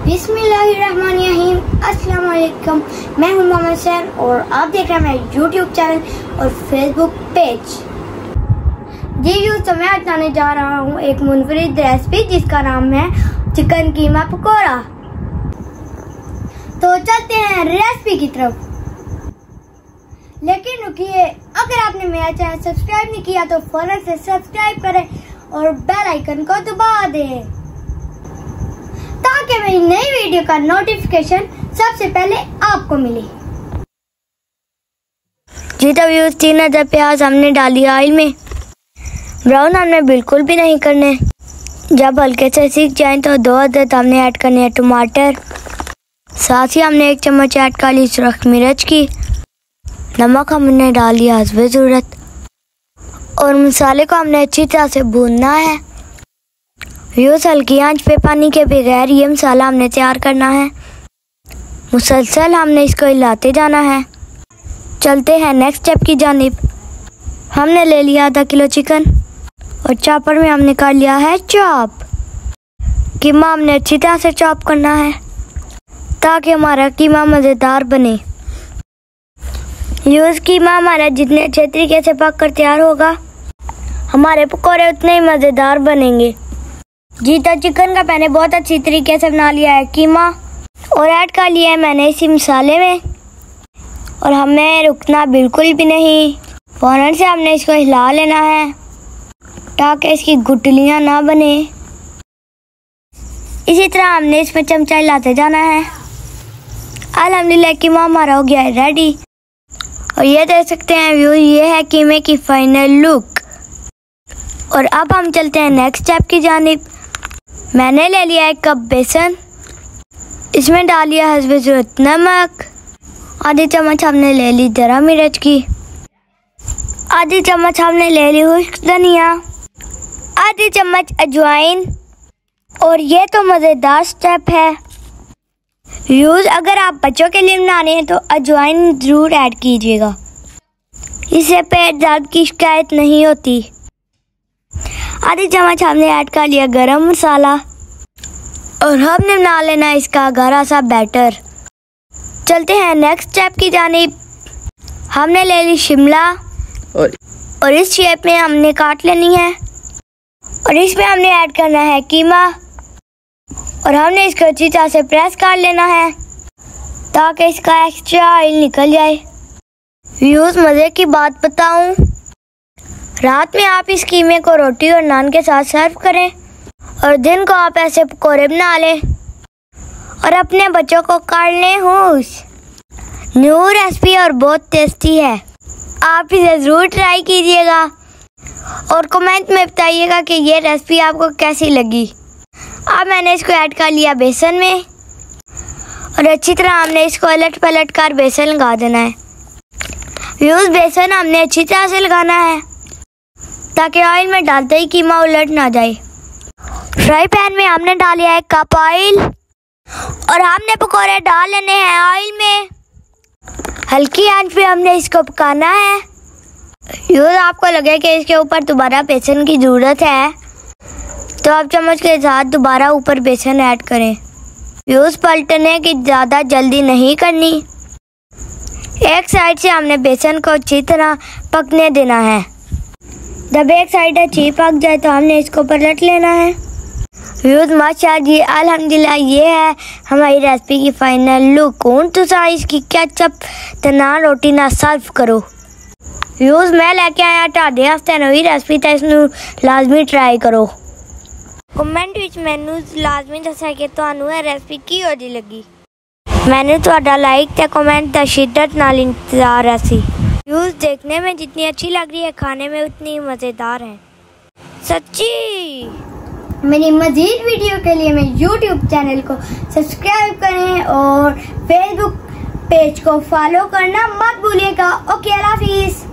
बिस्मिल्लाहिर्रहमानिर्रहीम। अस्सलाम वालेकुम। मैं हूं मोहम्मद सैन और आप देख रहे हैं मेरा यूट्यूब चैनल और फेसबुक पेज। जी व्यूअर्स, तो मैं बताने जा रहा हूं एक मुनफरिद रेसिपी जिसका नाम है चिकन कीमा पकौड़ा। तो चलते हैं रेसिपी की तरफ। लेकिन रुकिए, अगर आपने मेरा चैनल सब्सक्राइब नहीं किया तो फौरन से सब्सक्राइब करें और बेल आइकन को दबा दें ताकि मेरी नई वीडियो का नोटिफिकेशन सबसे पहले आपको मिले। जी तो व्यूअर्स, 3 अदद प्याज हमने डाली ऑयल में। ब्राउन हमने बिल्कुल भी नहीं करने। जब हल्के से सीख जाएं तो 2 अदद हमने ऐड करने हैं टमाटर। साथ ही हमने 1 चम्मच ऐड कर ली सुरख मिर्च की। नमक हमने डाल लिया हस्बे ज़रूरत और मसाले को हमने अच्छी तरह से भूनना है। व्यूअर्स, हल्की आंच पे पानी के बगैर ये मसाला हमने तैयार करना है। मुसलसल हमने इसको हिलाते जाना है। चलते हैं नेक्स्ट स्टेप की जानिब। हमने ले लिया आधा किलो चिकन और चॉपर में हमने कर लिया है चॉप। कीमा हमने अच्छी तरह से चॉप करना है ताकि हमारा कीमा मज़ेदार बने। व्यूअर्स, कीमा हमारा जितने अच्छे तरीके से पक कर तैयार होगा हमारे पकौड़े उतने ही मज़ेदार बनेंगे। जी तो चिकन का मैंने बहुत अच्छी तरीके से बना लिया है कीमा और ऐड कर लिया है मैंने इसी मसाले में। और हमें रुकना बिल्कुल भी नहीं, फौरन से हमने इसको हिला लेना है ताकि इसकी गुठलियाँ ना बने। इसी तरह हमने इसमें चमचा हिलाते जाना है। अल्हम्दुलिल्लाह कीमा हमारा हो गया है रेडी। और ये देख सकते हैं व्यू, ये है कीमे की फाइनल लुक। और अब हम चलते हैं नेक्स्ट स्टेप की जानिब। मैंने ले लिया 1 कप बेसन। इसमें डाल लिया हस्बे ज़रूरत नमक। आधी चम्मच हमने ले ली जरा मिर्च की। आधी चम्मच हमने ले ली खुश्क धनिया। आधी चम्मच अजवाइन। और ये तो मज़ेदार स्टेप है व्यूअर्स, अगर आप बच्चों के लिए बना रहे हैं तो अजवाइन ज़रूर ऐड कीजिएगा, इससे पेट दर्द की शिकायत नहीं होती। आधी चम्मच हमने ऐड कर लिया गरम मसाला और हमने बना लेना इसका गाढ़ा सा बैटर। चलते हैं नेक्स्ट स्टेप की जानिब। हमने ले ली शिमला और इस शेप में हमने काट लेनी है और इसमें हमने ऐड करना है कीमा और हमने इसको अच्छी तरह से प्रेस कर लेना है ताकि इसका एक्स्ट्रा ऑयल निकल जाए। व्यूअर्स, मज़े की बात बताऊं, रात में आप इस कीमे को रोटी और नान के साथ सर्व करें और दिन को आप ऐसे पकौड़े बना लें और अपने बच्चों को कर लें खुश। न्यू रेसिपी और बहुत टेस्टी है, आप इसे ज़रूर ट्राई कीजिएगा और कमेंट में बताइएगा कि ये रेसिपी आपको कैसी लगी। अब मैंने इसको ऐड कर लिया बेसन में और अच्छी तरह हमने इसको उलट पलट कर बेसन लगा देना है। व्यूअर्स, बेसन हमने अच्छी तरह से लगाना है ताकि ऑयल में डालते ही कीमा उलट ना जाए। फ्राई पैन में हमने डाल लिया 1 कप ऑयल और हमने पकौड़े डाल लेने हैं ऑयल में। हल्की आंच पे हमने इसको पकाना है। व्यूअर्स, आपको लगे कि इसके ऊपर दोबारा बेसन की ज़रूरत है तो आप चम्मच के साथ दोबारा ऊपर बेसन ऐड करें। व्यूअर्स, पलटने की ज़्यादा जल्दी नहीं करनी। एक साइड से हमने बेसन को अच्छी तरह पकने देना है। जब एक साइड अच्छी पक जाए तो हमने इसको पलट लेना है। व्यूअर्स, माशाअल्लाह जी अल्हम्दुलिल्लाह, ये है हमारी रेसिपी की फाइनल लुक। हूँ तुसा इसकी केचप ते नाल रोटी ना सर्व करो। व्यूअर्स, मैं लेके आया ਤੁਹਾਡੇ ਵਾਸਤੇ नवी रेसिपी तो इसनू लाजमी ट्राई करो। कमेंट विच मैनू लाजमी दस्या कि तुहानू ये रेसिपी किहो जी लगी। मैंने तुहाडा लाइक ते कमेंट दा शिद्दत नाल इंतजार है सी। व्यूअर्स, देखने में जितनी अच्छी लग रही है खाने में उतनी ही मज़ेदार है सच्ची। मेरी मज़ीद वीडियो के लिए मेरे यूट्यूब चैनल को सब्सक्राइब करें और फेसबुक पेज को फॉलो करना मत भूलिएगा। ओके, अल्लाह हाफिज़।